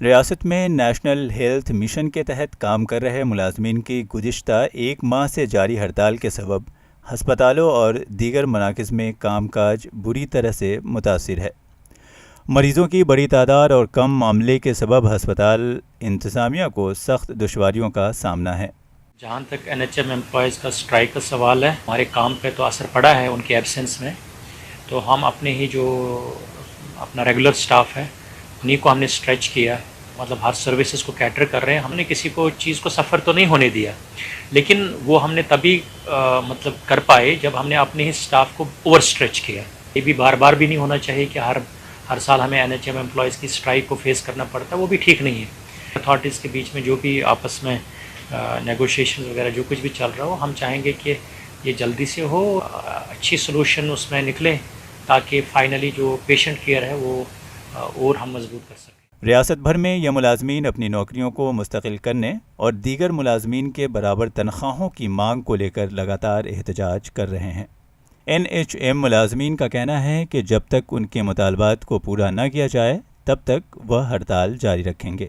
ریاست میں national health mission کے تحت کام کر رہے ملازمین کی گزشتہ ایک ماہ سے جاری ہڑتال کے سبب ہسپتالوں اور دیگر مراکز میں کام کاج بری طرح سے متاثر ہے۔ مریضوں کی بڑی تعداد اور کم معاملے کے سبب ہسپتال انتظامیہ کو سخت دشواریوں کا سامنا ہے۔ جہاں تک NHM امپلائیز کا اسٹرائک کا سوال ہے، ہمارے کام پہ تو اثر پڑا ہے ان کے ایبسنس میں، تو ہم اپنے ہی جو اپنا ریگولر سٹاف ہے انہیں کو ہم نے اسٹریچ کیا، مطلب ہر سروسز کو کیٹر کر رہے ہیں۔ ہم نے کسی کو چیز کو سفر تو نہیں ہونے دیا، لیکن وہ ہم نے تبھی مطلب کر پائے جب ہم نے اپنے ہی سٹاف کو اوور اسٹریچ کیا۔ یہ بھی بار بار بھی نہیں ہونا چاہیے کہ ہر سال ہمیں NHM امپلائیز کی اسٹرائک کو فیس کرنا پڑتا ہے، وہ بھی ٹھیک نہیں ہے۔ اتھارٹیز کے بیچ میں جو بھی آپس میں نیگوشیشن وغیرہ جو کچھ بھی چل رہا ہو، ہم چاہیں گے کہ یہ جلدی سے ہو، اچھی سلوشن اس میں نکلے تاکہ فائنلی جو پیشنٹ کیئر ہے وہ اور ہم مضبوط کر سکیں۔ ریاست بھر میں یہ ملازمین اپنی نوکریوں کو مستقل کرنے اور دیگر ملازمین کے برابر تنخواہوں کی مانگ کو لے کر لگاتار احتجاج کر رہے ہیں۔ NHM ملازمین کا کہنا ہے کہ جب تک ان کے مطالبات کو پورا نہ کیا جائے تب تک وہ ہڑتال جاری رکھیں گے۔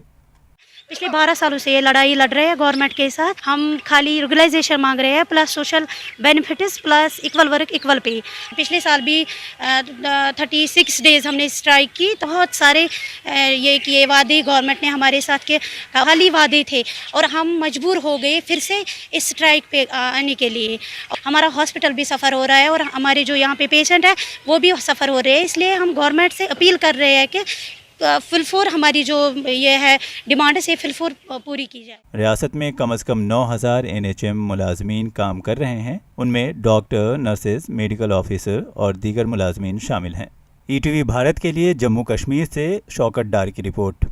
پچھلے 12 سالوں سے یہ لڑائی لڑ رہے ہیں گورنمنٹ کے ساتھ۔ ہم خالی ریگولائزیشن مانگ رہے ہیں، plus social benefits, plus equal work equal pay. پچھلے سال بھی 36 ڈیز ہم نے اسٹرائک کی۔ بہت سارے یہ وعدے گورنمنٹ نے ہمارے ساتھ کے خالی وعدے تھے اور ہم مجبور ہو گئے پھر سے اس اسٹرائک پہ آنے کے لیے۔ ہمارا ہاسپٹل بھی سفر ہو رہا ہے اور ہمارے جو یہاں پہ پیشنٹ ہیں وہ بھی سفر ہو رہے ہیں، اس لیے ہم گورنمنٹ سے اپیل کر رہے ہیں کہ فل ہماری جو یہ ہے ڈیمانڈ ہے فل پوری کی جائے۔ ریاست میں کم از کم 9000 NHM ملازمین کام کر رہے ہیں، ان میں ڈاکٹر، نرسز، میڈیکل آفیسر اور دیگر ملازمین شامل ہیں۔ ETV بھارت کے لیے جموں کشمیر سے شوکت ڈار کی رپورٹ۔